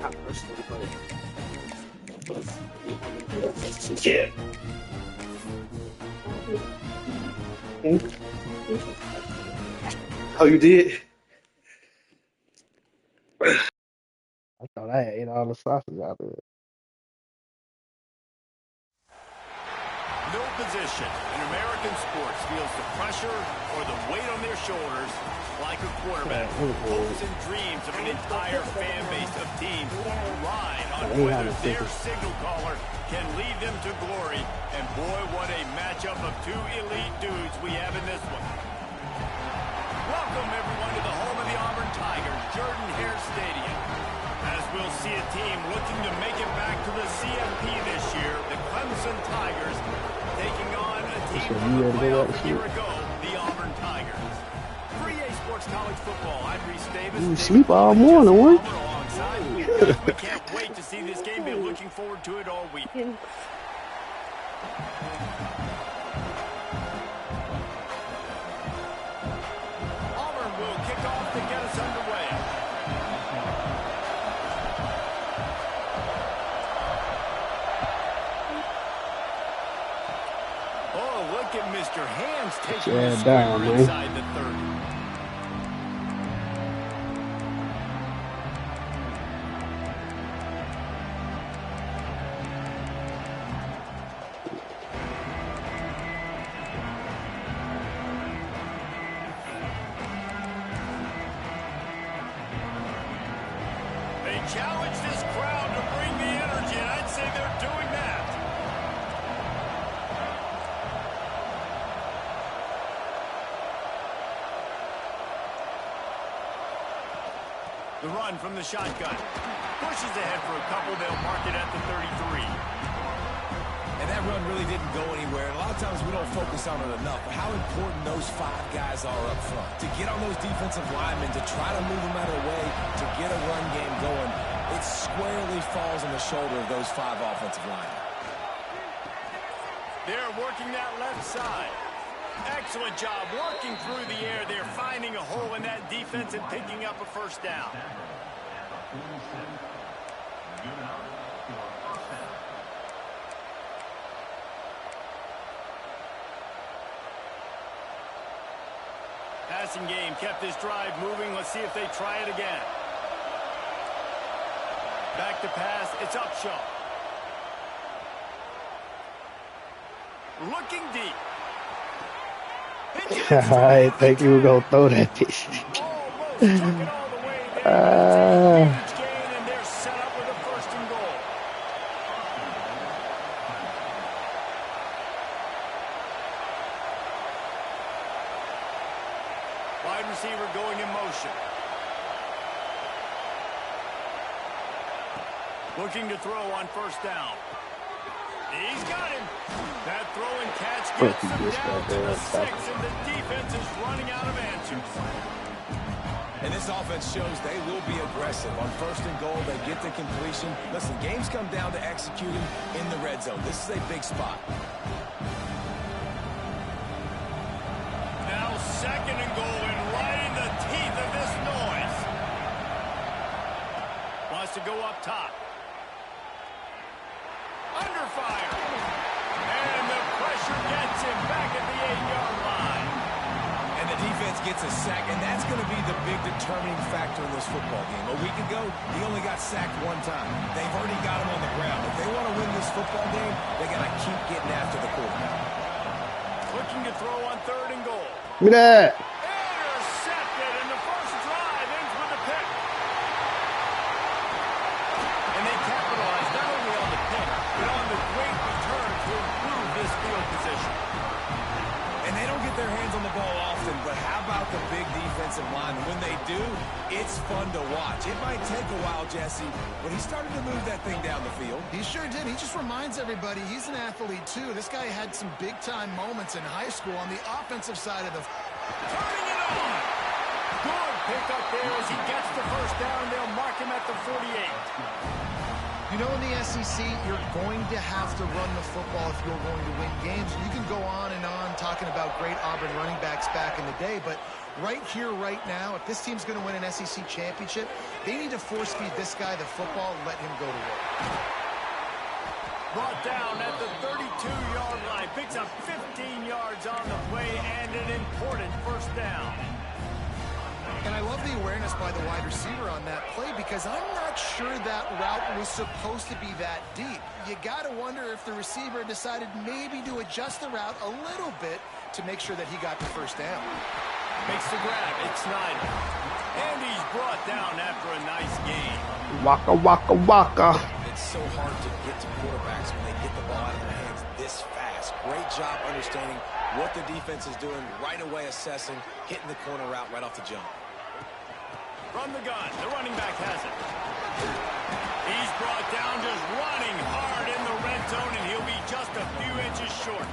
Not personally, but yeah. Oh, you did? I thought I had ate all the sausage out of it. No position in American sports feels the pressure or the weight on their shoulders like a quarterback. Hopes and dreams of an entire fan base of teams ride on whether their signal caller can lead them to glory. And boy, what a matchup of two elite dudes we have in this one. Welcome, everyone, to the home of the Auburn Tigers, Jordan-Hare Stadium. As we'll see a team looking to make it back to the CFP this year, the Clemson Tigers taking on a team from the playoff a year ago, the Auburn Tigers. For EA Sports College Football, I'm Reese Davis. You sleep all morning, what? We can't wait to see this game. Been looking forward to it all week. Auburn will kick off to get us underway. Oh, look at Mr. Hands taking the square inside the 30. Challenge this crowd to bring the energy, and I'd say they're doing that. The run from the shotgun. Pushes ahead for a couple. They'll mark it at the 33. And that run really didn't go anywhere. And a lot of times we don't focus on it enough. But how important those 5 guys are up front. To get on those defensive linemen, to try to move them out of the way, to get a run game going, it squarely falls on the shoulder of those 5 offensive linemen. They're working that left side. Excellent job working through the air. They're finding a hole in that defense and picking up a first down. Passing game kept this drive moving. Let's see if they try it again. Back to pass. It's Upshaw. Looking deep. I think you were going to throw that pitch. And they're set up with a first and goal. Wide receiver going in motion. Looking to throw on first down. He's got him. That throw and catch gets them down to the 6, and the defense is running out of answers. And this offense shows they will be aggressive. On first and goal, they get the completion. Listen, games come down to executing in the red zone. This is a big spot. Now second and goal, and right in the teeth of this noise. Wants to go up top. Under fire. And the pressure gets him back at the 8-yard line. And the defense gets a sack, and that's going to be the big determining factor in this football game. A week ago, he only got sacked 1 time. They've already got him on the ground. If they want to win this football game, they got to keep getting after the quarterback. Looking to throw on third and goal. Look at that. Intercepted, and the first drive ends with a pick. And they capitalize not only on the pick, but on the great return to improve this field position. And they don't get their hands on the ball often, but how about the big defensive line? When they do, it's fun to watch. It might take a while, Jesse, but he started to move that thing down the field. He sure did. He just reminds everybody he's an athlete, too. This guy had some big-time moments in high school on the offensive side of the... Turning it on! Good pick up there as he gets the first down. They'll mark him at the 48. You You know, in the SEC, you're going to have to run the football if you're going to win games. You can go on and on talking about great Auburn running backs back in the day, but right here, right now, if this team's going to win an SEC championship, they need to force feed this guy the football and let him go to work. Brought down at the 32-yard line. Picks up 15 yards on the play and an important first down. And I love the awareness by the wide receiver on that play because I'm not sure that route was supposed to be that deep. You got to wonder if the receiver decided maybe to adjust the route a little bit to make sure that he got the first down. Makes the grab. It's Snyder. And he's brought down after a nice gain. Waka, waka, waka. It's so hard to get to quarterbacks when they get the ball out of their hands this fast. Great job understanding what the defense is doing, right away assessing, hitting the corner route right off the jump. From the gun, the running back has it. He's brought down just running hard in the red zone, and he'll be just a few inches short.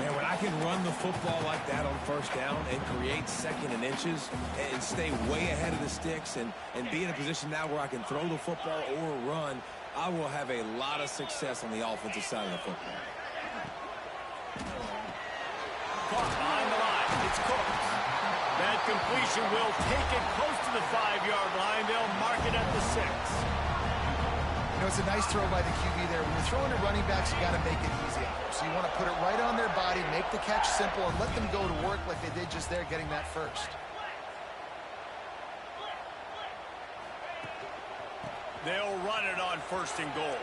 Man, when I can run the football like that on first down and create second and inches and stay way ahead of the sticks and be in a position now where I can throw the football or run, I will have a lot of success on the offensive side of the football. Caught behind the line. It's Cook. That completion will take it close to the 5-yard line. They'll mark it at the 6. You know, it's a nice throw by the QB there. When you're throwing to running backs, you got to make it easy on them. So you want to put it right on their body, make the catch simple, and let them go to work like they did just there, getting that first. They'll run it on first and goal.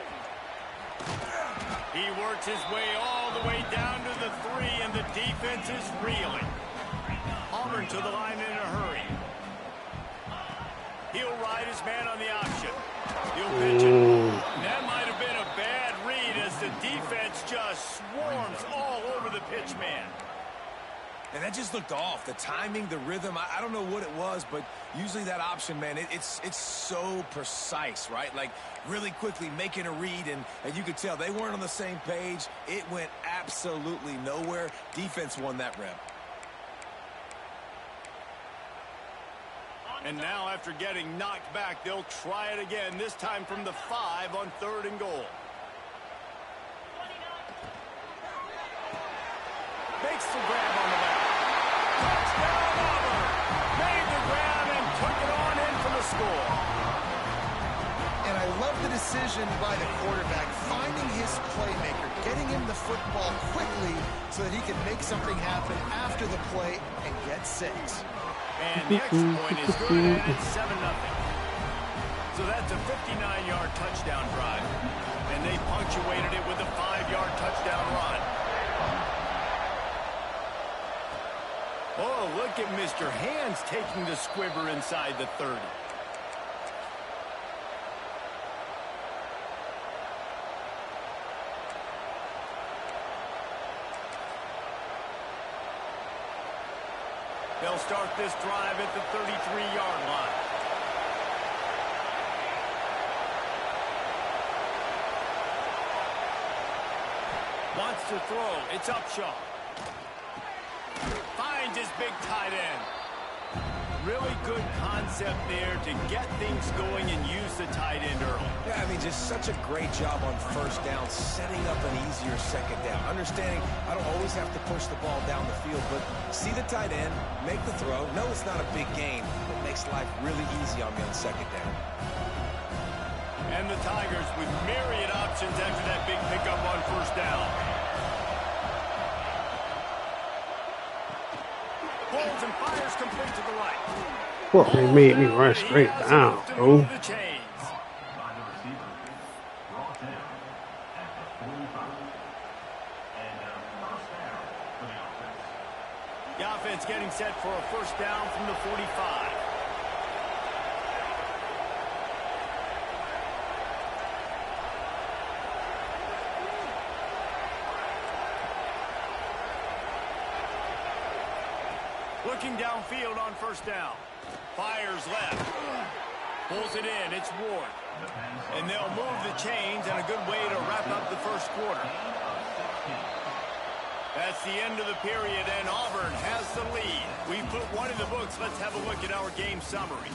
He works his way all the way down to the 3, and the defense is reeling. Auburn to the line in a hurry. He'll ride his man on the option. He'll pitch it. And that might have been a bad read as the defense just swarms all over the pitch man. And that just looked off. The timing, the rhythm, I don't know what it was, but usually that option, man, it's so precise, right? Like really quickly making a read, and you could tell they weren't on the same page. It went absolutely nowhere. Defense won that rep. And now after getting knocked back, they'll try it again, this time from the 5 on 3rd and goal. Makes the grab on the back. Touchdown Auburn! Made the grab and took it on in for the score. And I love the decision by the quarterback, finding his playmaker, getting him the football quickly so that he can make something happen after the play and get 6. And the extra point is good, and it's 7-0. So that's a 59-yard touchdown drive. And they punctuated it with a 5-yard touchdown run. Oh, look at Mr. Hands taking the squibber inside the 30. They'll start this drive at the 33-yard line. Wants to throw. It's Upshaw. Finds his big tight end. Really good concept there to get things going and use the tight end early. Yeah, I mean, just such a great job on first down, setting up an easier second down. Understanding I don't always have to push the ball down the field, but see the tight end, make the throw. No, it's not a big gain, but makes life really easy on me on second down. And the Tigers with myriad options after that big pickup on first down. Pulls and fires complete to the right. Well, they made me run straight down, bro. The chains. The offense getting set for a first down from the 45. Looking downfield on first down. Fires left. Pulls it in. It's Ward. And they'll move the chains, and a good way to wrap up the first quarter. That's the end of the period, and Auburn has the lead. We put one in the books. Let's have a look at our game summary.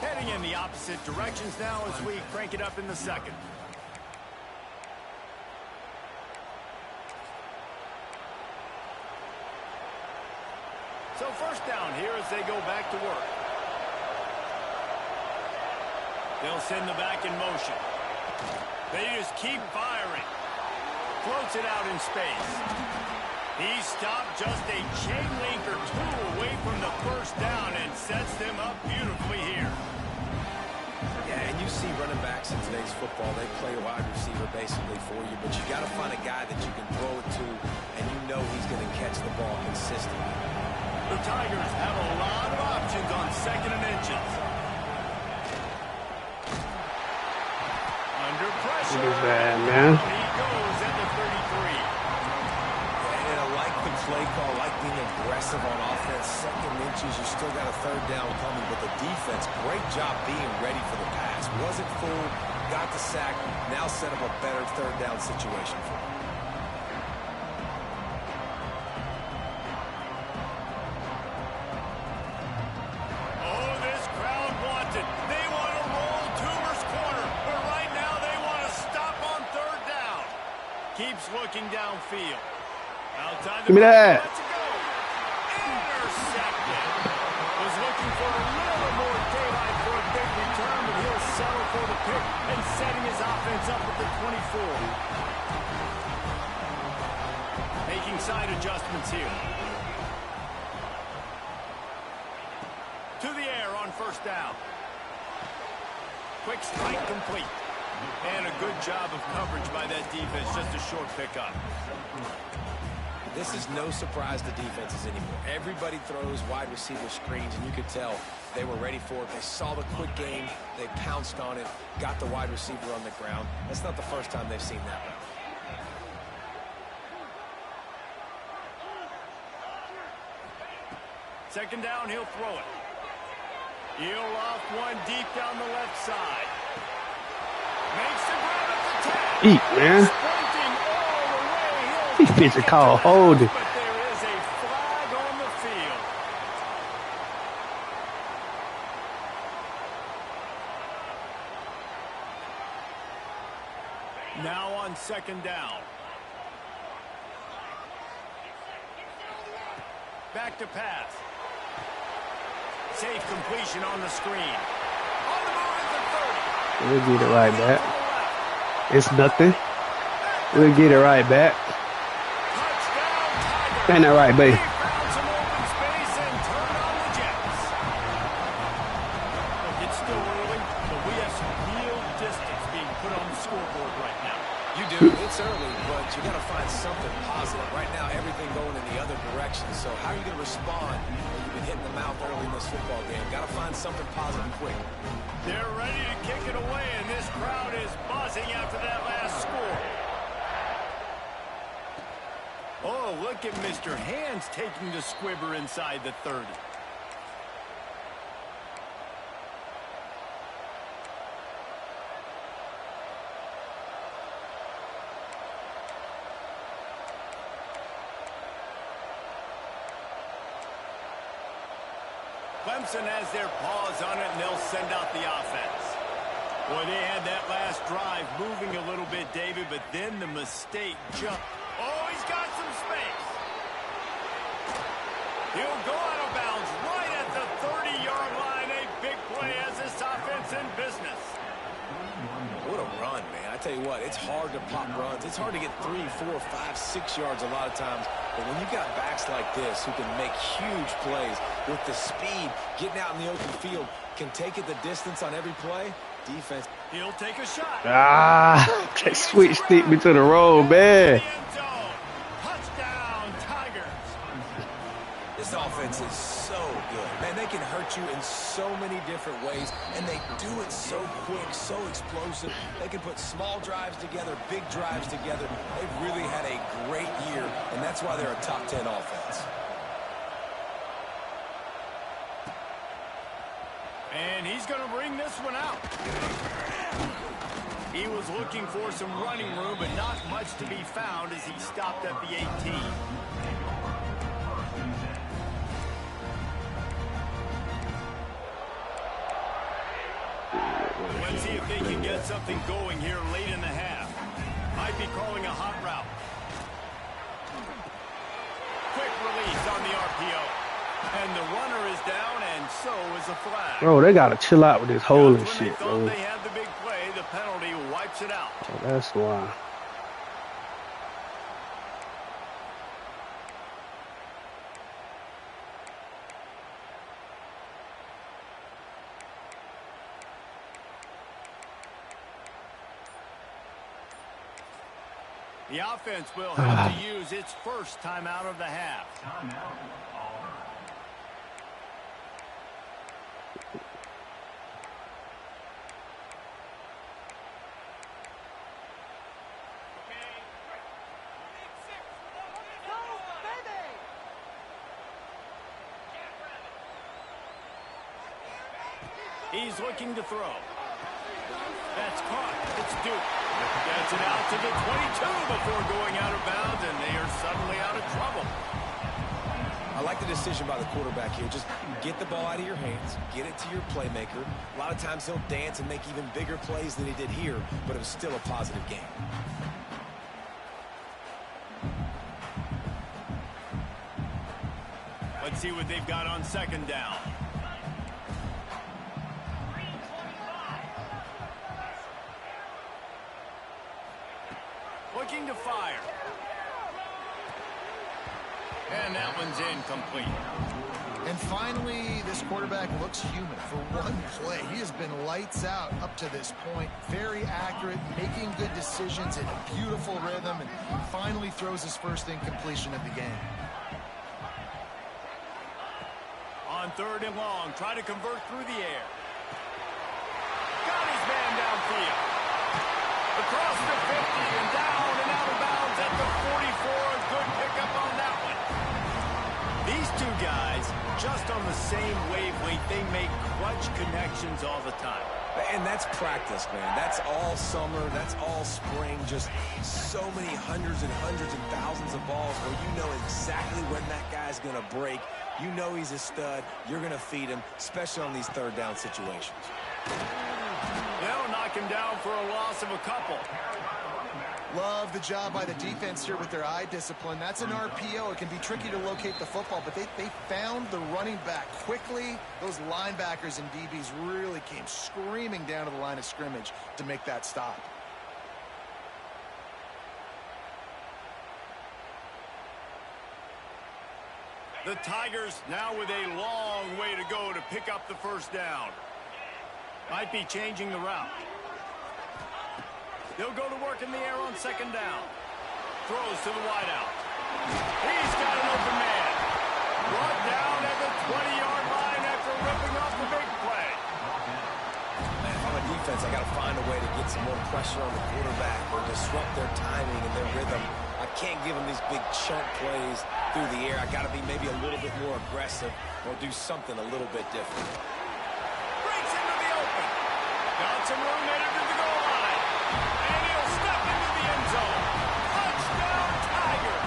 Heading in the opposite directions now as we crank it up in the second. So first down here as they go back to work. They'll send the back in motion. They just keep firing. Floats it out in space. He stopped just a chain link or two away from the first down and sets them up beautifully here. Yeah, and you see running backs in today's football, they play a wide receiver basically for you, but you got to find a guy that you can throw it to, and you know he's going to catch the ball consistently. The Tigers have a lot of options on second and inches. Under pressure. Look at that, man. He goes at the 33. And I like the play call, like being aggressive on offense. Second inches, you still got a third down coming, but the defense, great job being ready for the pass. Wasn't fooled, got the sack, now set up a better third down situation for him. Oh, this crowd wants it. They want to roll Toomer's corner, but right now they want to stop on third down. Keeps looking downfield. Outside the Give me that. Let's go. Intercepted. Was looking for a little more daylight for a big return, but he'll settle for the pick and setting his offense up at the 24. Making side adjustments here. To the air on first down. Quick strike complete. And a good job of coverage by that defense. Just a short pickup. This is no surprise to defenses anymore. Everybody throws wide receiver screens, and you could tell they were ready for it. They saw the quick game. They pounced on it, got the wide receiver on the ground. That's not the first time they've seen that one. Second down, he'll throw it. He'll off one deep down the left side. Makes the grab at the 10. Eat, man. Sprinting all the way. These bitches are called holding. But there is a flag on the field. Now on second down. Back to pass. Safe completion on the screen. On the move at the 30. We'll get it right back. It's nothing. We'll get it right back. Touchdown, Tigers. Ain't that right, baby? He found some open space and turned on the Jets. Look, it's still early, but we have some real distance being put on the scoreboard right now. You do. It's early, but you got to find something positive. Right now, everything going in the other direction. So how are you going to respond when you've been hitting the mouth early in this football game? Got to find something positive quick. They're ready to kick it away, and this crowd is buzzing after that last score. Oh, look at Mr. Hands taking the squibber inside the 30. Clemson has their paws on it, and they'll send out the offense. Boy, they had that last drive moving a little bit, David, but then the mistake jump. Oh, he's got some space. He'll go out of bounds right at the 30-yard line. A big play as this offense in business. What a run, man. I tell you what, it's hard to pop runs. It's hard to get 3, 4, 5, 6 yards a lot of times. But when you got backs like this who can make huge plays with the speed, getting out in the open field, can take it the distance on every play, defense. He'll take a shot. Ah, they switched me to the road, man. Touchdown, Tigers. This offense is so good. Man, they can hurt you in so many different ways, and they do it so quick, so explosive. They can put small drives together, big drives together. They've really had a great year, and that's why they're a top 10 offense. And he's going to bring this one out. He was looking for some running room, but not much to be found as he stopped at the 18. if they can get something going here late in the half. Might be calling a hot route. Quick release on the RPO. And the runner is down, and so is a flag. Bro, they gotta chill out with this holding shit, bro. When they thought they had the big play, the penalty wipes it out. Oh, that's why. The offense will have to use its first timeout of the half. He's looking to throw. That's caught. It's Duke. Gets it out to the 22 before going out of bounds, and they are suddenly out of trouble. I like the decision by the quarterback here. Just get the ball out of your hands, get it to your playmaker. A lot of times he'll dance and make even bigger plays than he did here, but it was still a positive game. Let's see what they've got on second down. Looking to fire. And that one's incomplete. And finally, this quarterback looks human for one play. He has been lights out up to this point. Very accurate, making good decisions in a beautiful rhythm, and finally throws his first incompletion of the game. On third and long, try to convert through the air. Got his man downfield. Across the 50 and down and out of bounds at the 44. A good pickup on that one. These two guys, just on the same wavelength, they make clutch connections all the time. And that's practice, man. That's all summer. That's all spring. Just so many hundreds and thousands of balls where you know exactly when that guy's going to break. You know he's a stud. You're going to feed him, especially on these third down situations. They'll knock him down for a loss of a couple. Love the job by the defense here with their eye discipline. That's an RPO. It can be tricky to locate the football, but they found the running back quickly. Those linebackers and DBs really came screaming down to the line of scrimmage to make that stop. The Tigers now with a long way to go to pick up the first down. Might be changing the route. They'll go to work in the air on second down. Throws to the wideout. He's got an open man. Brought down at the 20-yard line after ripping off the big play. Man, if I'm a defense, I got to find a way to get some more pressure on the quarterback or disrupt their timing and their rhythm. I can't give them these big chunk plays through the air. I got to be maybe a little bit more aggressive or do something a little bit different. Breaks into the open. Got some room headed to the goal line. And he'll step into the end zone. Touchdown, Tiger.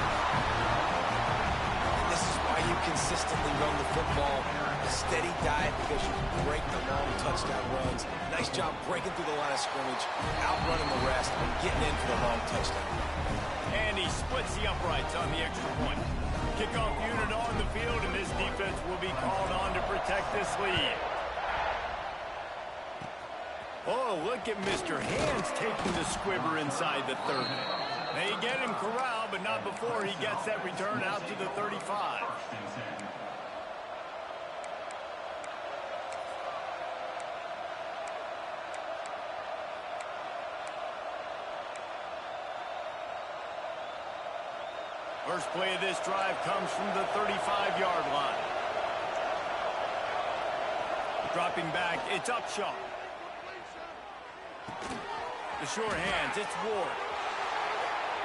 And this is why you consistently run the football. A steady diet because you can break the long touchdown runs. Nice job breaking through the line of scrimmage, outrunning the rest, and getting in for the long touchdown. And he splits the uprights on the extra point. Kickoff unit on the field, and this defense will be called on to protect this lead. Oh, look at Mr. Hands taking the squibber inside the 30. They get him corralled, but not before he gets that return out to the 35. First play of this drive comes from the 35-yard line. Dropping back, it's Upshaw. The sure hands, it's Ward.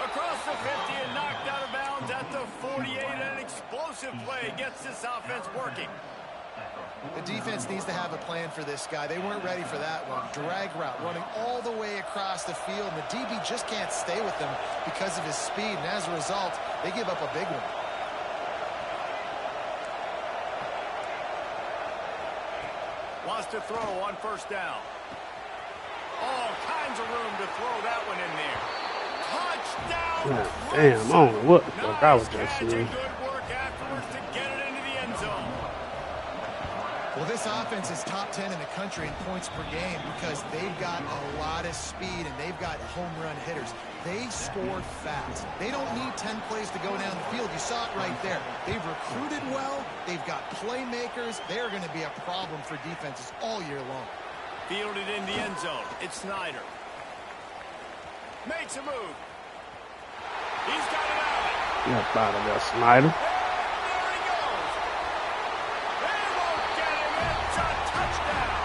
Across the 50 and knocked out of bounds at the 48. An explosive play gets this offense working. The defense needs to have a plan for this guy. They weren't ready for that one. Drag route, running all the way across the field, and the DB just can't stay with him because of his speed, and as a result, they give up a big one. Wants to throw on first down. throw that one in there. Touchdown! God damn, I don't know what the fuck I was just Nice catch seeing. and good work afterwards to get it into the end zone. Well, this offense is top 10 in the country in points per game because they've got a lot of speed and they've got home run hitters. They score fast. They don't need 10 plays to go down the field. You saw it right there. They've recruited well. They've got playmakers. They're going to be a problem for defenses all year long. Fielded in the end zone. It's Snyder. Makes a move. He's got it out. Not bad of that, Snyder. And there he goes. They won't get him. It's a touchdown.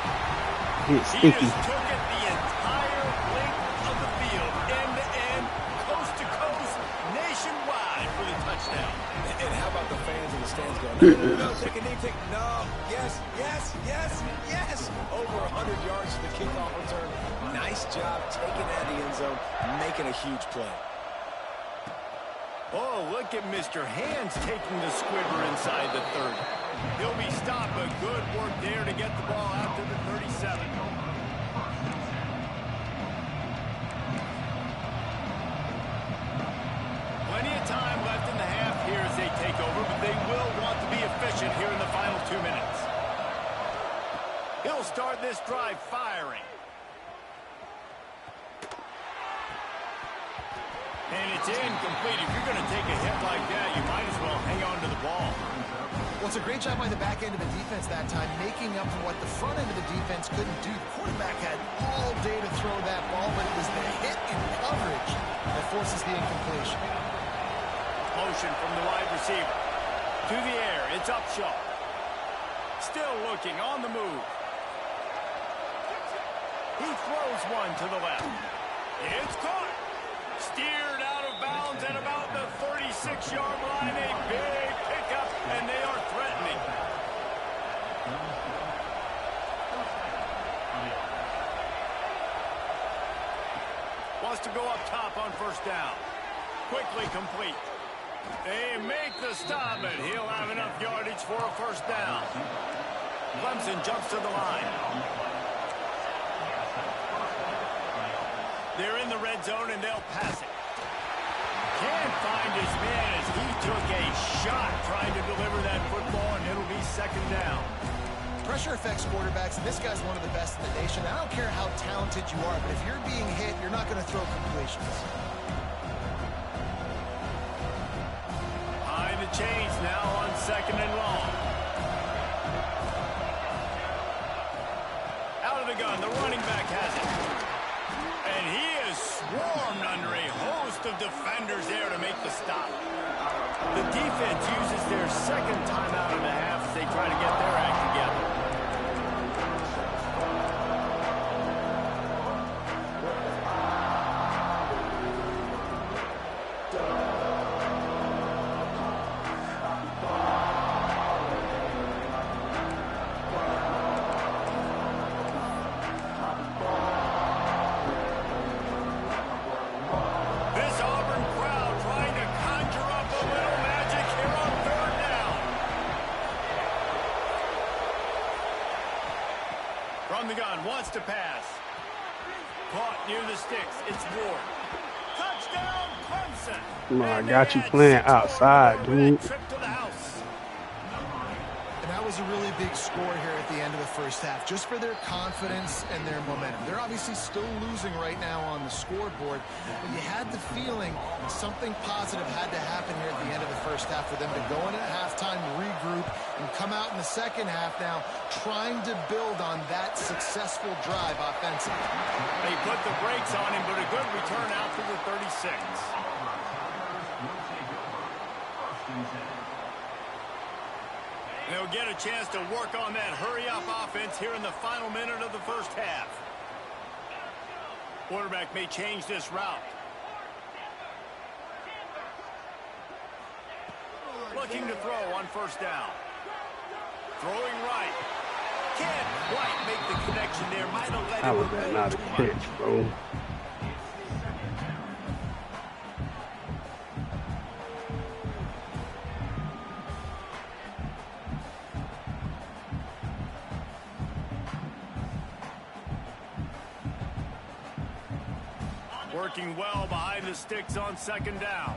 He's He sticky. just took it the entire length of the field, end to end, coast to coast, nationwide for the touchdown. And how about the fans in the stands going, no, take a knee, no, yes, yes, yes, yes. Over 100 yards to the kickoff return. Nice job taking that in the end zone, making a huge play. Oh, look at Mr. Hands taking the squibber inside the 30. He'll be stopped, but good work there to get the ball out to the 37. Plenty of time left in the half here as they take over, but they will want to be efficient here in the final 2 minutes. He'll start this drive firing. And it's incomplete. If you're going to take a hit like that, you might as well hang on to the ball. Well, it's a great job by the back end of the defense that time, making up for what the front end of the defense couldn't do. The quarterback had all day to throw that ball, but it was the hit and coverage that forces the incompletion. Motion from the wide receiver. To the air. It's Upshaw. Still looking on the move. He throws one to the left. It's caught. Steered out of bounds at about the 36-yard line. A big pickup, and they are threatening. Wants to go up top on first down. Quickly complete. They make the stop, and he'll have enough yardage for a first down. Clemson jumps to the line. They're in the red zone, and they'll pass it. Can't find his man as he took a shot trying to deliver that football, and it'll be second down. Pressure affects quarterbacks, and this guy's one of the best in the nation. I don't care how talented you are, but if you're being hit, you're not going to throw completions. High the chains now on second and long. Out of the gun, the running back has it. And he is swarmed under a host of defenders there to make the stop. The defense uses their second timeout of the half as they try to get their act together. This Auburn crowd trying to conjure up a little magic here on third down. From the gun, wants to pass. Caught near the sticks. It's Ward. Touchdown, Clemson. Come on, I And got you they playing add 6 more outside, for that dude. trip to the house. And that was a really big score here at the end of the first half, just for their confidence and their momentum. They're obviously still losing right now on the scoreboard, but you had the feeling something positive had to happen here at the end of the first half for them to go in at halftime, regroup, and come out in the second half now trying to build on that successful drive offensively. They put the brakes on him, but a good return out to the 36. They'll get a chance to work on that hurry-up offense here in the final minute of the first half. Quarterback may change this route. Looking to throw on first down. Throwing right. Can't quite make the connection there. Might have let How him was that go not a too much. catch, bro? Working well behind the sticks on second down.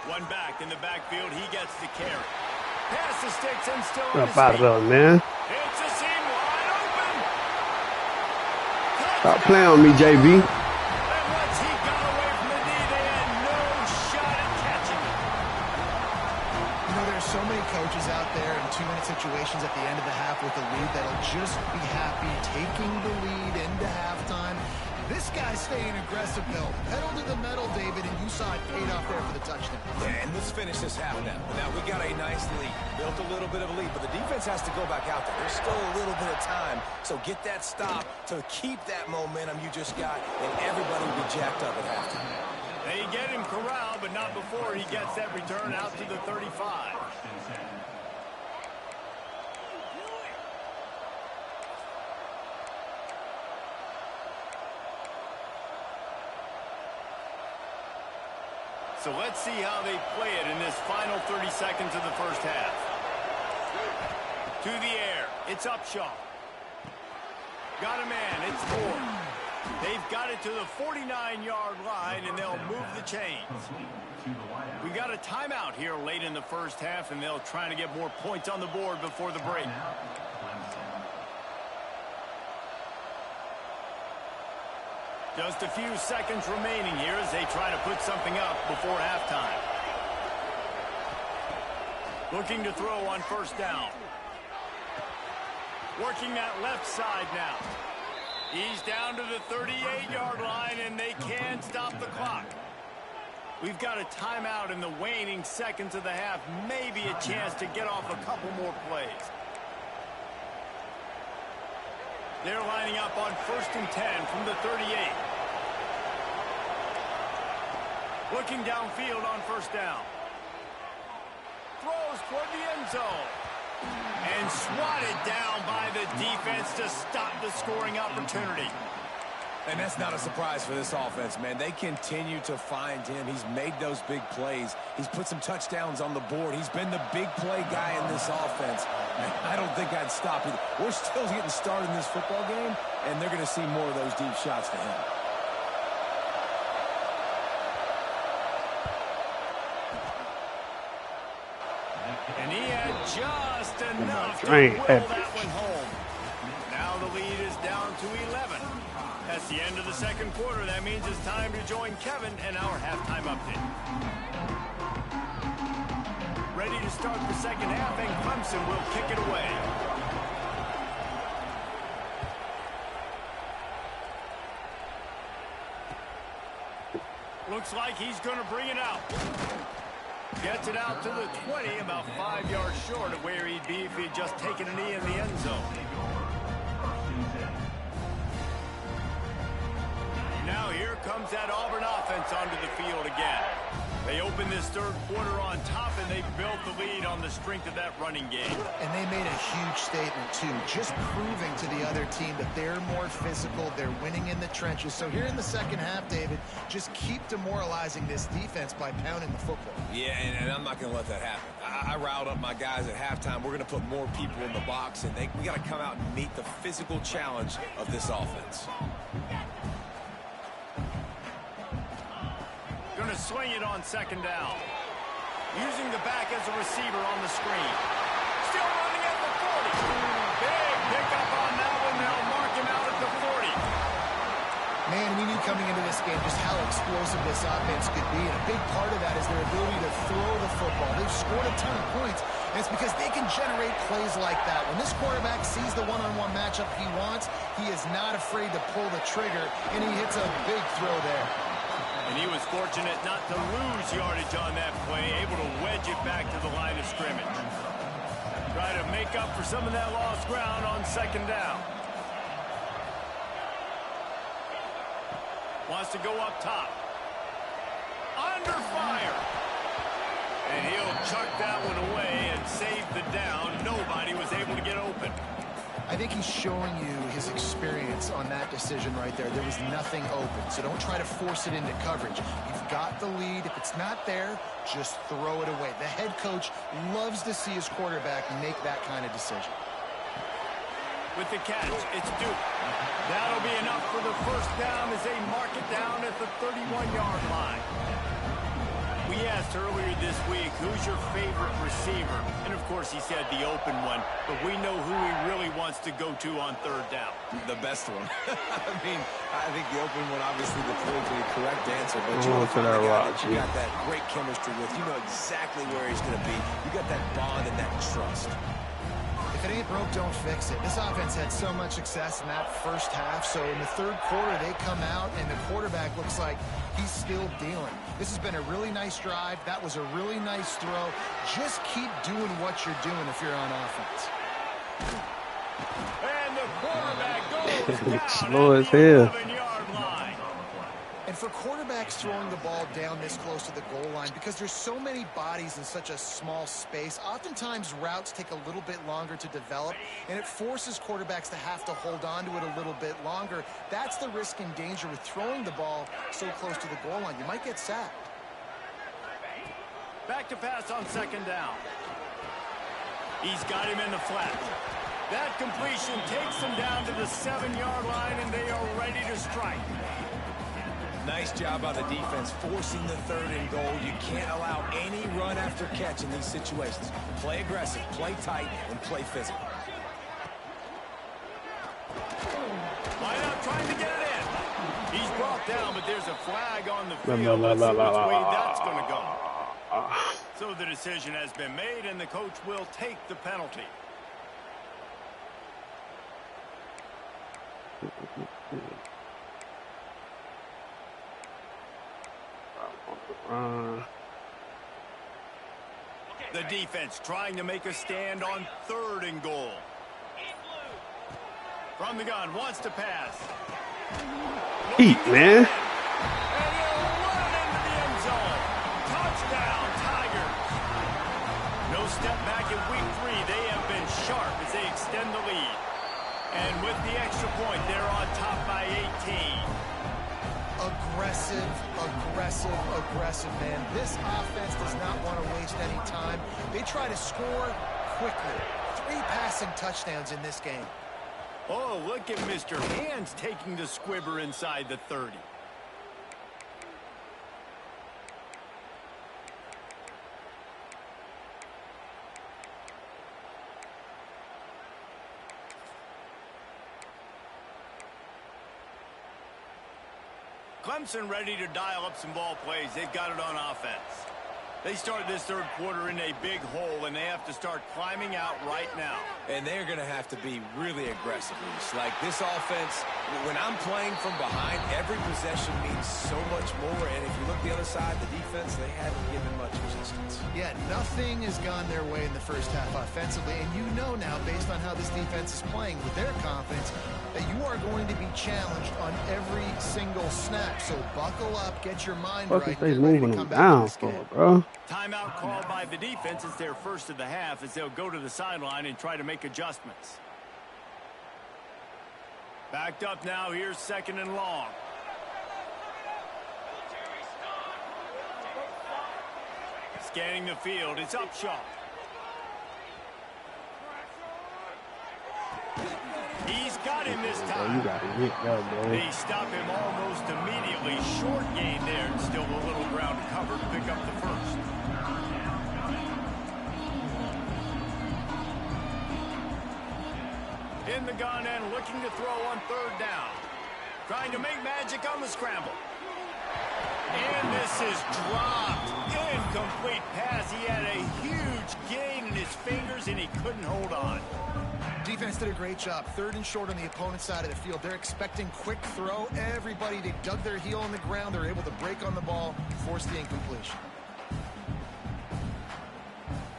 One back in the backfield. He gets the carry. Pass the sticks and still in his feet. man. It's a seam wide open. Stop playing on me, JB. And once he got away from the knee, they had no shot at catching it. You know, there's so many coaches out there in 2-minute situations at the end of the half with a lead that'll just be happy taking the lead into halftime. This guy's staying aggressive, though. Pedal to the metal, David, and you saw it paid off there for the touchdown. Yeah, and let's finish this half now. Now, we got a nice lead. Built a little bit of a lead, but the defense has to go back out there. There's still a little bit of time, so get that stop to keep that momentum you just got, and everybody will be jacked up at halftime. They get him corralled, but not before he gets that return out to the 35. So let's see how they play it in this final 30 seconds of the first half. To the air. It's Upshaw. Got a man. It's Ford. They've got it to the 49-yard line, and they'll move the chains. We've got a timeout here late in the first half, and they'll try to get more points on the board before the break. Just a few seconds remaining here as they try to put something up before halftime. Looking to throw on first down. Working that left side now. He's down to the 38-yard line, and they can't stop the clock. We've got a timeout in the waning seconds of the half. Maybe a chance to get off a couple more plays. They're lining up on 1st and 10 from the 38. Looking downfield on first down. Throws toward the end zone. And swatted down by the defense to stop the scoring opportunity. And that's not a surprise for this offense, man. They continue to find him. He's made those big plays. He's put some touchdowns on the board. He's been the big play guy in this offense. And I don't think I'd stop it. We're still getting started in this football game, and they're going to see more of those deep shots to him. And he had just enough to will that one home. Now the lead is down to 11. That's the end of the second quarter. That means it's time to join Kevin and our halftime update. Ready to start the second half, and Clemson will kick it away. Looks like he's going to bring it out. Gets it out to the 20, about 5 yards short of where he'd be if he'd just taken a knee in the end zone. Now here comes that Auburn offense onto the field again. They open this third quarter on top, and they built the lead on the strength of that running game. And they made a huge statement, too, just proving to the other team that they're more physical, they're winning in the trenches. So here in the second half, David, just keep demoralizing this defense by pounding the football. Yeah, and I'm not going to let that happen. I riled up my guys at halftime. We're going to put more people in the box, and we got to come out and meet the physical challenge of this offense. Going to swing it on second down. Using the back as a receiver on the screen. Still running at the 40. Big pickup on that one. They'll mark him out at the 40. Man, we knew coming into this game just how explosive this offense could be, and a big part of that is their ability to throw the football. They've scored a ton of points, and it's because they can generate plays like that. When this quarterback sees the one-on-one matchup he wants, he is not afraid to pull the trigger, and he hits a big throw there. And he was fortunate not to lose yardage on that play, able to wedge it back to the line of scrimmage. Try to make up for some of that lost ground on second down. Wants to go up top. Under fire. And he'll chuck that one away and save the down. Nobody was able to get open. I think he's showing you his experience on that decision right there. There was nothing open, so don't try to force it into coverage. You've got the lead. If it's not there, just throw it away. The head coach loves to see his quarterback make that kind of decision. With the catch, it's Duke. That'll be enough for the first down as they mark it down at the 31-yard line. We asked earlier this week, who's your favorite receiver? And, of course, he said the open one, but we know who he really wants to go to on third down. The best one. I mean, I think the open one, obviously, the politically correct answer, but you got that great chemistry with. You know exactly where he's going to be. You got that bond and that trust. If it ain't broke, don't fix it. This offense had so much success in that first half, so in the third quarter, they come out, and the quarterback looks like he's still dealing. This has been a really nice drive. That was a really nice throw. Just keep doing what you're doing if you're on offense. And the quarterback goes down slow at as the hell. 11-yard line. And for quarterbacks throwing the ball down this close to the goal line, because there's so many bodies in such a small space, oftentimes routes take a little bit longer to develop, and it forces quarterbacks to have to hold on to it a little bit longer. That's the risk and danger with throwing the ball so close to the goal line. You might get sacked. Back to pass on second down. He's got him in the flat. That completion takes him down to the 7-yard line, and they are ready to strike. Nice job by the defense forcing the third and goal. You can't allow any run after catch in these situations. Play aggressive, play tight, and play physical. Line up trying to get it in. He's brought down, but there's a flag on the field. Let's see which way that's going to go. So the decision has been made, and the coach will take the penalty. The defense trying to make a stand on third and goal. From the gun, wants to pass. Eat, man. And he'll run into the end zone. Touchdown, Tigers. No step back in week 3. They have been sharp as they extend the lead. And with the extra point, they're on top by 18. Aggressive, man. This offense does not want to waste any time. They try to score quickly. 3 passing touchdowns in this game. Oh, look at Mr. Hands taking the squibber inside the 30. Clemson ready to dial up some ball plays. They've got it on offense. They start this third quarter in a big hole, and they have to start climbing out right now. And they're going to have to be really aggressive. Like this offense, when I'm playing from behind, every possession means so much more. And if you look the other side, the defense, they haven't given much resistance. Yeah, nothing has gone their way in the first half offensively. And you know now, based on how this defense is playing with their confidence, that you are going to be challenged on every single snap. So buckle up, get your mind right. What they moving them down for, bro? Timeout called by the defense. It's their first of the half as they'll go to the sideline and try to make adjustments. Backed up now. Here's second and long. Scanning the field. It's Upshaw. He's got him this time. You got to hit that, bro. They stop him almost immediately. Short gain there, and still a little ground to cover to pick up the first. In the gun and looking to throw on third down. Trying to make magic on the scramble. And this is dropped. Incomplete pass. He had a huge gain in his fingers, and he couldn't hold on. Defense did a great job. Third and short on the opponent's side of the field. They're expecting quick throw. Everybody, they dug their heel in the ground. They're able to break on the ball, force the incompletion.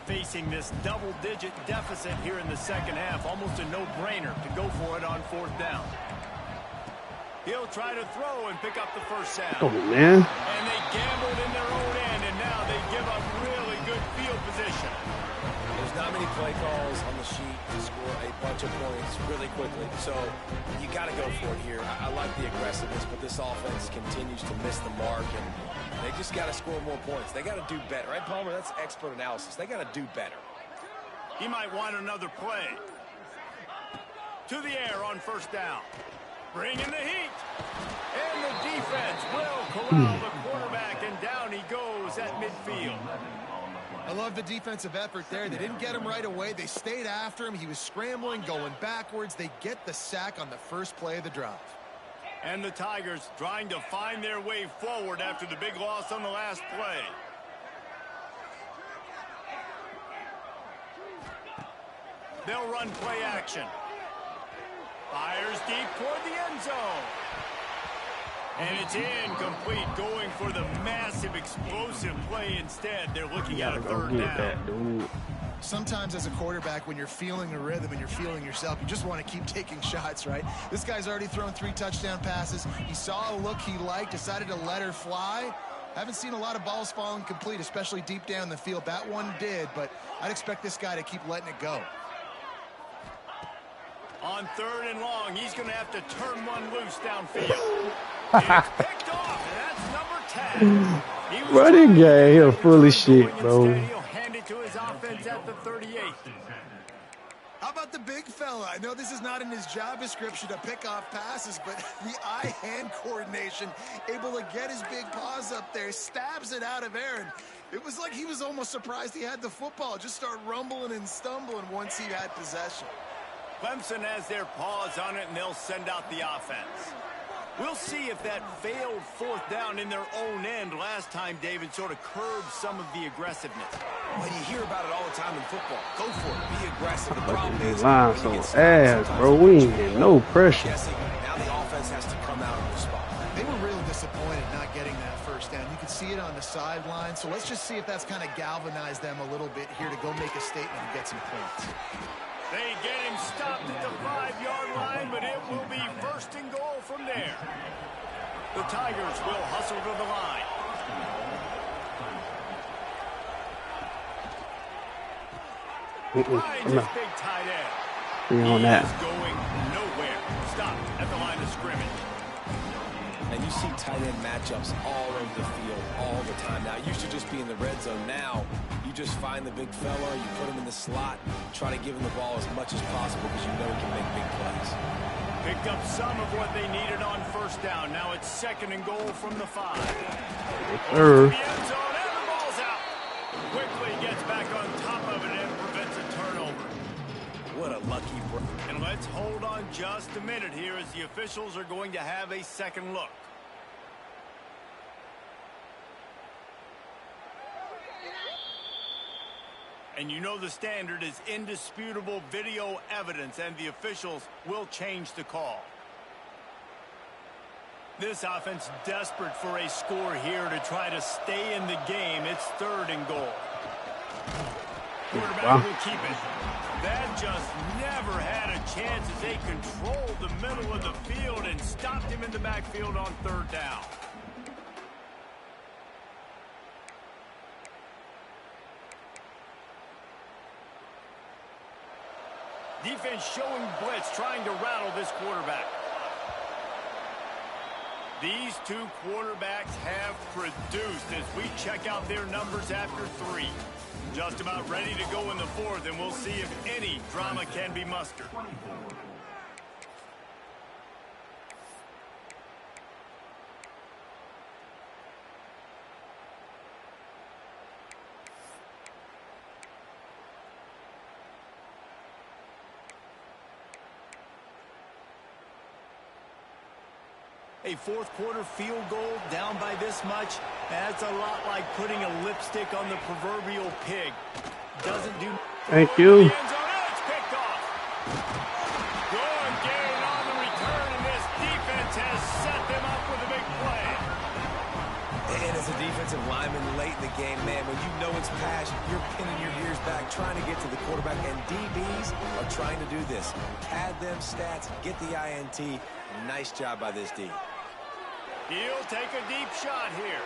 Facing this double-digit deficit here in the second half, almost a no-brainer to go for it on fourth down. He'll try to throw and pick up the first down. Come on, man. And they gambled in their own end, and now they give up really good field position. There's not many play calls on the sheet to score a bunch of points really quickly, so you got to go for it here. I like the aggressiveness, but this offense continues to miss the mark, and they just got to score more points. They got to do better, right, Palmer? That's expert analysis. They got to do better. He might want another play. To the air on first down. Bringing the heat. And the defense will corral the quarterback, and down he goes at midfield. I love the defensive effort there. They didn't get him right away. They stayed after him. He was scrambling, going backwards. They get the sack on the first play of the drive. And the Tigers trying to find their way forward after the big loss on the last play. They'll run play action. Fires deep toward the end zone. And it's incomplete, going for the massive explosive play instead. They're looking at a third down. Sometimes as a quarterback, when you're feeling a rhythm and you're feeling yourself, you just want to keep taking shots, right? This guy's already thrown 3 touchdown passes. He saw a look he liked, decided to let her fly. Haven't seen a lot of balls falling complete, especially deep down the field. That one did, but I'd expect this guy to keep letting it go. On 3rd and long, he's going to have to turn one loose downfield. It's picked off, and that's number 10. Running game, he'll full of shit, bro. He'll hand it to his offense at the 38. How about the big fella? I know this is not in his job description to pick off passes, but the eye-hand coordination, able to get his big paws up there, stabs it out of Aaron. It was like he was almost surprised he had the football. Just start rumbling and stumbling once he had possession. Clemson has their paws on it, and they'll send out the offense. We'll see if that failed 4th down in their own end last time, David, sort of curbed some of the aggressiveness. Well, you hear about it all the time in football. Go for it. Be aggressive. The problem is, line so ass, bro. We ain't getting no pressure. Now the offense has to come out and respond. They were really disappointed not getting that first down. You could see it on the sideline. So let's just see if that's kind of galvanized them a little bit here to go make a statement and get some points. They get him stopped at the 5-yard line, but it will be 1st and goal from there. The Tigers will hustle to the line. Finds his big tight end. On that. He is going nowhere. Stopped at the line of scrimmage. And you see tight end matchups all over the field all the time. Now, it used to just be in the red zone. Now, you just find the big fella, you put him in the slot, try to give him the ball as much as possible because you know he can make big plays. Picked up some of what they needed on 1st down. Now it's 2nd and goal from the 5. The end zone, and the ball's out. Quickly gets back on top of it and prevents a turnover. What a lucky break. And let's hold on just a minute here as the officials are going to have a second look. And you know the standard is indisputable video evidence, and the officials will change the call. This offense desperate for a score here to try to stay in the game. It's 3rd and goal. Quarterback will keep it. That just never had a chance as they controlled the middle of the field and stopped him in the backfield on 3rd down. Defense showing blitz, trying to rattle this quarterback. These 2 quarterbacks have produced as we check out their numbers after 3. Just about ready to go in the 4th, and we'll see if any drama can be mustered. A 4th quarter field goal down by this much, that's a lot like putting a lipstick on the proverbial pig. Doesn't do... Thank you. It's picked off. Good gain on the return, and this defense has set them up with a big play. And as a defensive lineman late in the game, man, when you know it's pass, you're pinning your ears back, trying to get to the quarterback, and DBs are trying to do this. Pad them stats, get the INT. Nice job by this D. He'll take a deep shot here.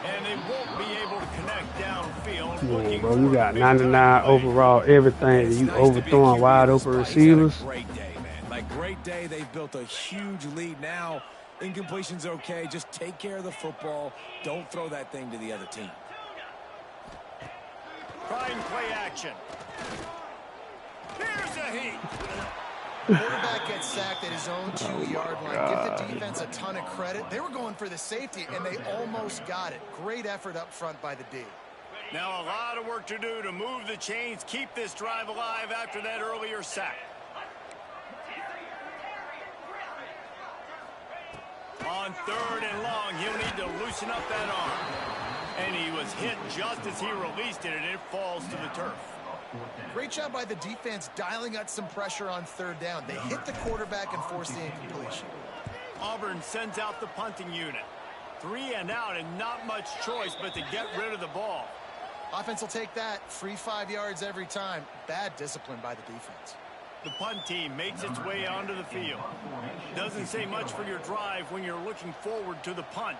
And they won't be able to connect downfield. Come on, bro. You got 99 overall everything, and you overthrowing wide open receivers. Great day, man. Like, great day. They've built a huge lead now. Incompletion's okay. Just take care of the football. Don't throw that thing to the other team. Trying play action. Here's a heat. Quarterback gets sacked at his own 2-yard line. Give the defense a ton of credit. They were going for the safety, and they almost got it. Great effort up front by the D. Now a lot of work to do to move the chains, keep this drive alive after that earlier sack. On 3rd and long, he'll need to loosen up that arm. And he was hit just as he released it, and it falls to the turf. Great job by the defense dialing out some pressure on 3rd down. They hit the quarterback and forced the incompletion. Auburn sends out the punting unit. 3 and out and not much choice but to get rid of the ball. Offense will take that. Free 5 yards every time. Bad discipline by the defense. The punt team makes its way onto the field. Doesn't say much for your drive when you're looking forward to the punt.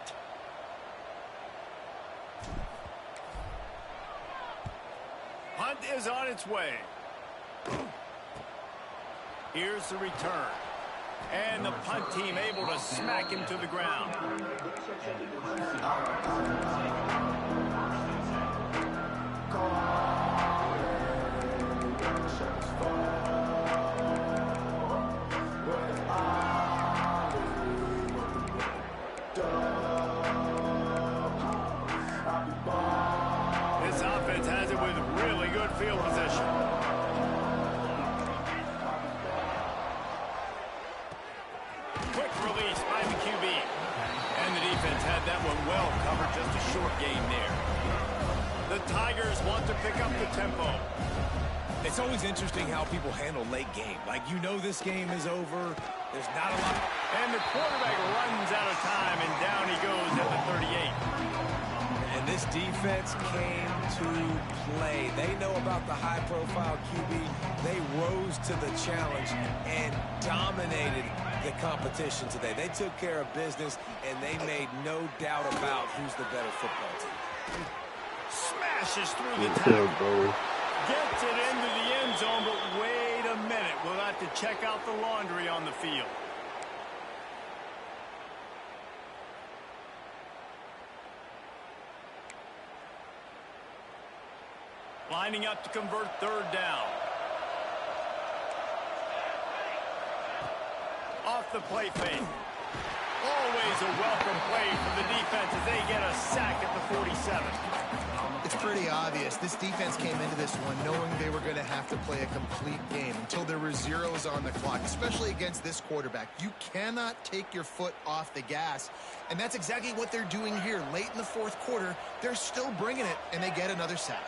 Punt is on its way. Here's the return. And the punt team able to smack him to the ground. This offense has it with really good field position. Quick release by the QB. And the defense had that one well covered, just a short gain there. The Tigers want to pick up the tempo. It's always interesting how people handle late game. Like, you know this game is over. There's not a lot. And the quarterback runs out of time, and down he goes at the 38. And this defense came to play. They know about the high-profile QB. They rose to the challenge and dominated the competition today. They took care of business, and they made no doubt about who's the better football team. Smashes through the tackle. Gets it into the end zone, but wait a minute. We'll have to check out the laundry on the field. Lining up to convert 3rd down. Off the play fake. Always a welcome play for the defense as they get a sack at the 47. It's pretty obvious. This defense came into this one knowing they were going to have to play a complete game until there were zeros on the clock, especially against this quarterback. You cannot take your foot off the gas, and that's exactly what they're doing here. Late in the 4th quarter, they're still bringing it, and they get another sack.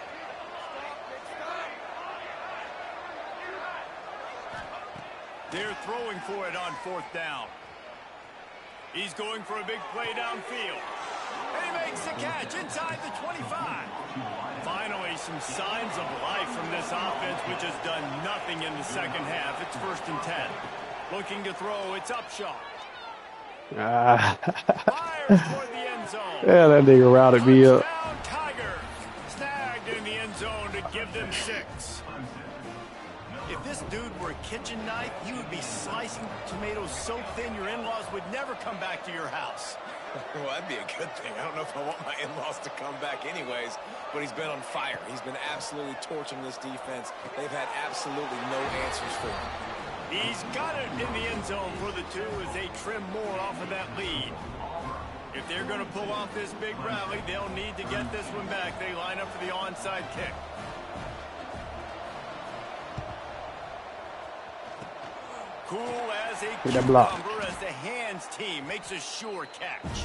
They're throwing for it on 4th down. He's going for a big play downfield. And he makes the catch inside the 25. Finally, some signs of life from this offense, which has done nothing in the 2nd half. It's 1st and 10. Looking to throw, it's Upshaw. Fires toward the end zone. Yeah, that nigga routed me up. Touchdown, Tigers. Snagged in the end zone to give them 6. If this dude were a kitchen knife, you would be slicing tomatoes so thin your in-laws would never come back to your house. Well, that'd be a good thing. I don't know if I want my in-laws to come back anyways, but he's been on fire. He's been absolutely torching this defense. They've had absolutely no answers for him. He's got it in the end zone for the 2 as they trim more off of that lead. If they're going to pull off this big rally, they'll need to get this one back. They line up for the onside kick. Cool as a cucumber as the hands team makes a sure catch.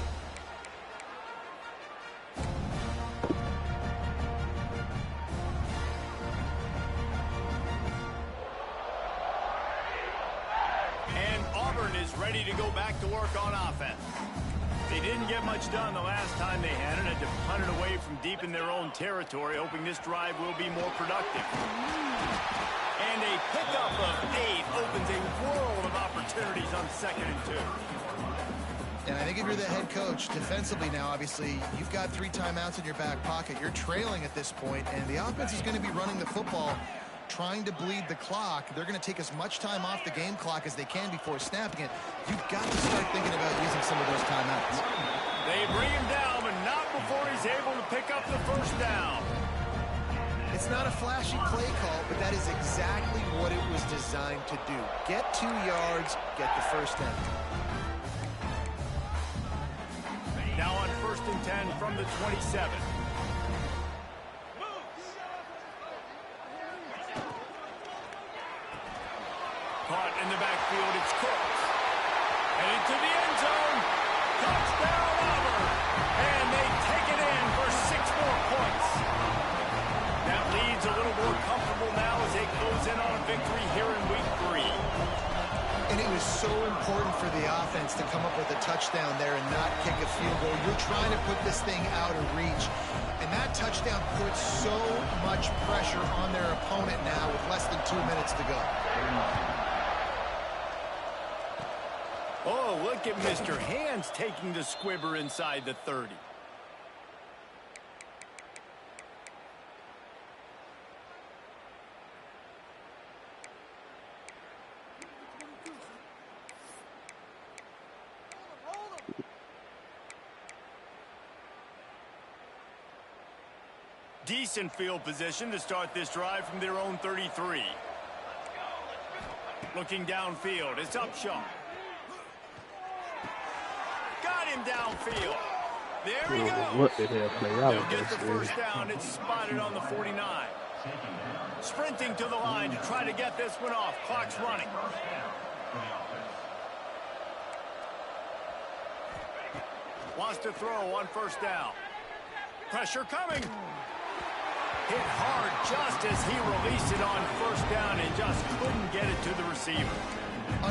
And Auburn is ready to go back to work on offense. They didn't get much done the last time they had it. Had to punt it away from deep in their own territory, hoping this drive will be more productive. And a pickup of 8 opens a world of opportunities on 2nd and 2. And I think if you're the head coach, defensively now, obviously, you've got 3 timeouts in your back pocket. You're trailing at this point, and the offense is going to be running the football, trying to bleed the clock. They're going to take as much time off the game clock as they can before snapping it. You've got to start thinking about using some of those timeouts. They bring him down, but not before he's able to pick up the first down. It's not a flashy play call, but that is exactly what it was designed to do. Get 2 yards, get the first down. Now on 1st and 10 from the 27. Caught in the backfield, it's Cooks. And into the end zone. Touchdown, Auburn. And they take it in for 6 more points. That lead's a little more comfortable now as they close in on a victory here in week 3. And it was so important for the offense to come up with a touchdown there and not kick a field goal. You're trying to put this thing out of reach. And that touchdown puts so much pressure on their opponent now with less than 2 minutes to go. Oh, look at Mr. Hands taking the squibber inside the 30. Decent field position to start this drive from their own 33. Looking downfield, it's Upshaw. Got him downfield. There we go. What the hell play out? They'll get the first down. It's spotted on the 49. Sprinting to the line to try to get this one off. Clock's running. Wants to throw on 1st down. Pressure coming. Hit hard just as he released it on 1st down and just couldn't get it to the receiver.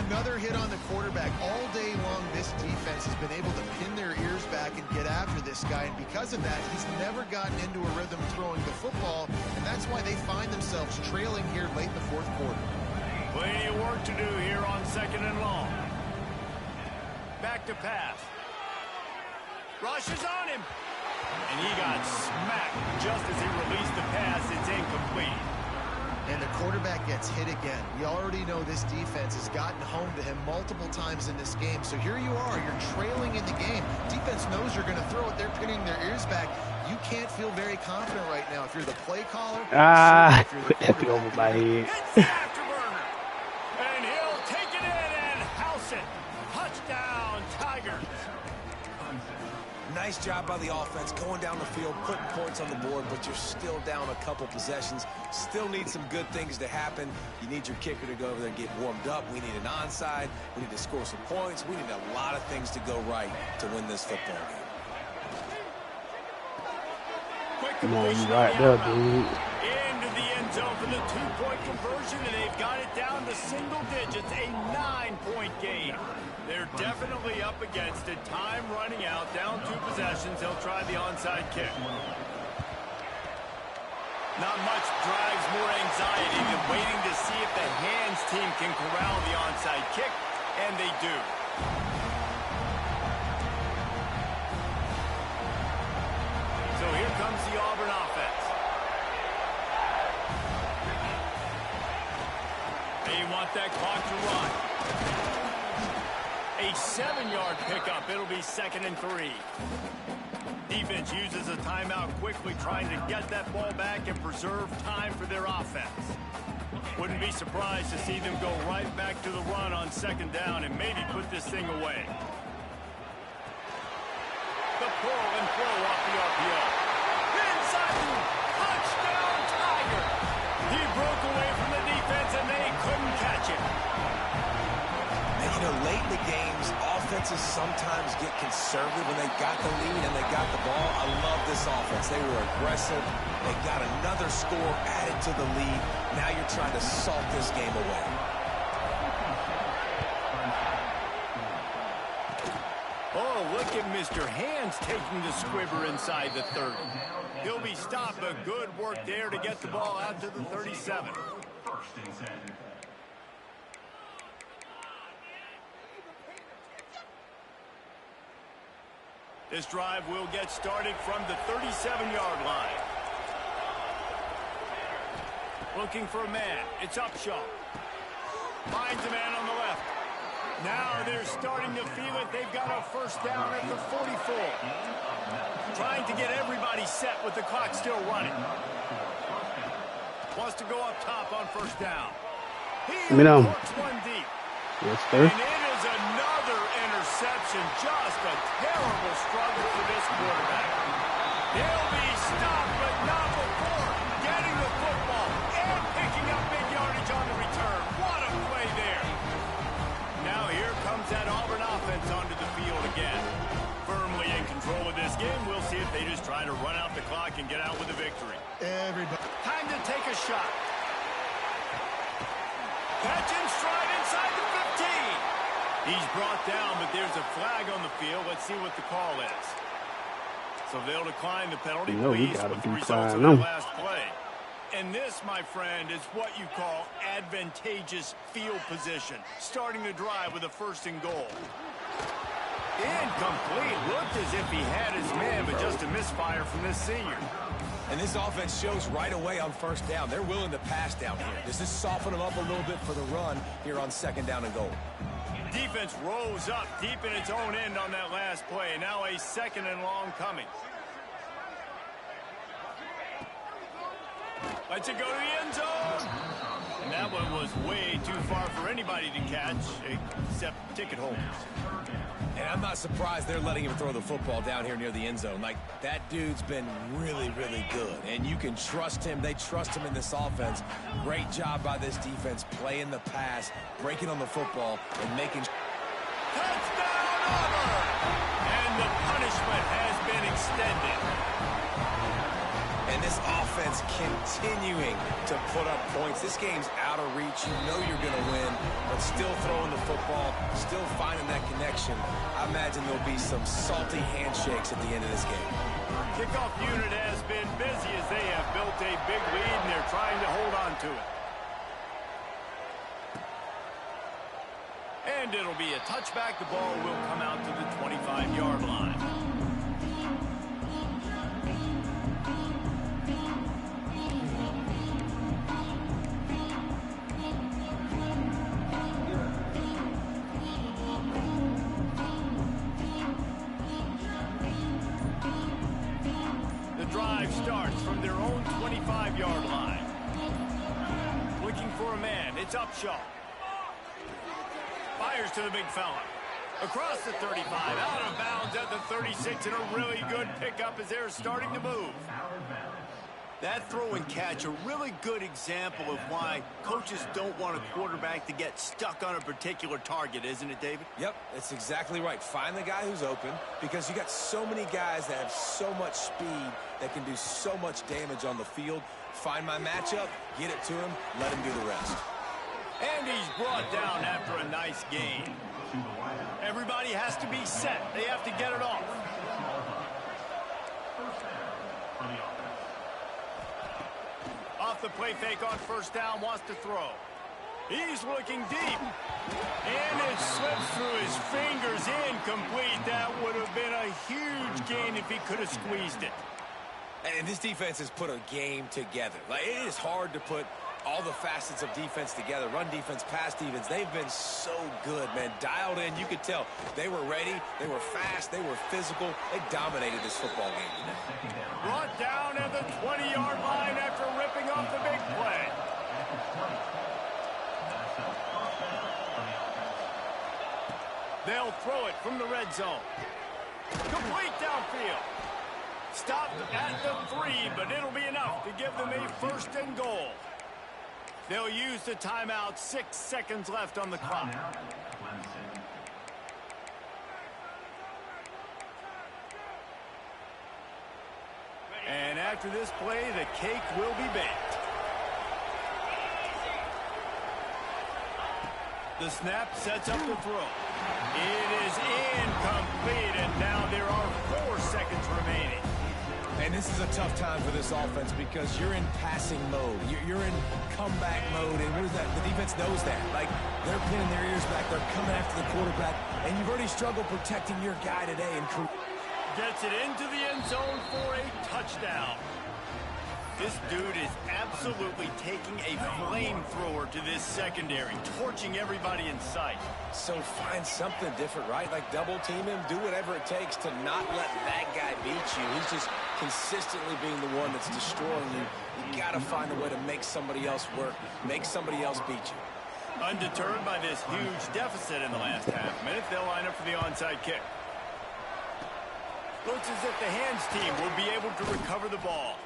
Another hit on the quarterback. All day long, this defense has been able to pin their ears back and get after this guy. And because of that, he's never gotten into a rhythm throwing the football. And that's why they find themselves trailing here late in the 4th quarter. Plenty of work to do here on 2nd and long. Back to pass. Rush is on him. And he got smacked just as he released the pass. It's incomplete. And the quarterback gets hit again. We already know this defense has gotten home to him multiple times in this game. So here you are. You're trailing in the game. Defense knows you're going to throw it. They're pinning their ears back. You can't feel very confident right now if you're the play caller. Put that thing over my head. It's the afterburner. And he'll take it in and house it. Touchdown, Tigers. Nice job by the offense going down the field, putting points on the board, but you're still down a couple possessions. Still need some good things to happen. You need your kicker to go over there and get warmed up. We need an onside. We need to score some points. We need a lot of things to go right to win this football game. Come on, you right there, dude. Into the end zone for the 2-point conversion, and they've got it down to single digits, a 9-point game. They're definitely up against it. Time running out, down 2 possessions. They'll try the onside kick. Not much drives more anxiety than waiting to see if the hands team can corral the onside kick, and they do. So here comes the Auburn offense. They want that clock to run. A 7-yard pickup. It'll be 2nd and 3. Defense uses a timeout quickly, trying to get that ball back and preserve time for their offense. Wouldn't be surprised to see them go right back to the run on 2nd down and maybe put this thing away. The pull and throw off the RPO. Inside. Touchdown, Tiger. He broke away from the defense and they couldn't catch him. And, you know, late in the games, offenses sometimes get conservative when they got the lead and they got the ball. I love this offense. They were aggressive. They got another score added to the lead. Now you're trying to salt this game away. Oh, look at Mr. Hands taking the squibber inside the 30. He'll be stopped, but good work there to get the ball out to the 37. This drive will get started from the 37-yard line. Looking for a man. It's Upshaw. Finds a man on the left. Now they're starting to feel it. They've got a first down at the 44. Trying to get everybody set with the clock still running. Wants to go up top on first down. He works one deep. Yes, sir. And it is another interception. Just a terrible struggle for this quarterback. He'll be stopped, but not before getting the football and picking up big yardage on the return. What a play there. Now here comes that Auburn offense onto the field again. Firmly in control of this game. We'll see if they just try to run out the clock and get out with a victory. Time to take a shot. Catch in stride inside the 15. He's brought down, but there's a flag on the field. Let's see what the call is. So they'll decline the penalty, please, with the results of their last play. And this, my friend, is what you call advantageous field position. Starting the drive with a 1st and goal. Incomplete. Looked as if he had his man, but just a misfire from this senior. And this offense shows right away on first down. They're willing to pass down here. Does this soften them up a little bit for the run here on 2nd down and goal? Defense rose up deep in its own end on that last play. Now a 2nd and long coming. Lets it go to the end zone. And that one was way too far for anybody to catch, except ticket holders. And I'm not surprised they're letting him throw the football down here near the end zone. Like, that dude's been really, really good. And you can trust him. They trust him in this offense. Great job by this defense playing the pass, breaking on the football, and making... Touchdown, Auburn! And the punishment has been extended. And this offense continuing to put up points. This game's out of reach. You know you're going to win, but still throwing the football, still finding that connection. I imagine there'll be some salty handshakes at the end of this game. Kickoff unit has been busy as they have built a big lead, and they're trying to hold on to it. And it'll be a touchback. The ball will come out to the 25-yard line. Starts from their own 25-yard line. Looking for a man. It's Upshaw. Fires to the big fella. Across the 35, out of bounds at the 36, and a really good pickup as they're starting to move. That throw and catch, a really good example of why coaches don't want a quarterback to get stuck on a particular target, isn't it, David? Yep, that's exactly right. Find the guy who's open, because you got so many guys that have so much speed that can do so much damage on the field. Find my matchup, get it to him, let him do the rest. And he's brought down after a nice gain. Everybody has to be set. They have to get it off. Off the play fake on first down, wants to throw. He's looking deep. And it slips through his fingers, incomplete. That would have been a huge gain if he could have squeezed it. And this defense has put a game together. Like, it is hard to put all the facets of defense together. Run defense, pass defense. They've been so good, man. Dialed in. You could tell they were ready. They were fast. They were physical. They dominated this football game today. Brought down at the 20-yard line after ripping off the big play. They'll throw it from the red zone. Complete downfield. Stopped at the 3, but it'll be enough to give them a 1st and goal. They'll use the timeout. 6 seconds left on the clock. And after this play, the cake will be baked. The snap sets up the throw. It is incomplete, and now there are 4 seconds remaining. And this is a tough time for this offense because you're in passing mode. You're in comeback mode, and what is that? The defense knows that. Like, they're pinning their ears back. They're coming after the quarterback, and you've already struggled protecting your guy today. And gets it into the end zone for a touchdown. This dude is absolutely taking a flamethrower to this secondary, torching everybody in sight. So find something different, right? Like double team him, do whatever it takes to not let that guy beat you. He's just consistently being the one that's destroying you. You got to find a way to make somebody else work, make somebody else beat you. Undeterred by this huge deficit in the last half minute, they'll line up for the onside kick. Looks as if the hands team will be able to recover the ball.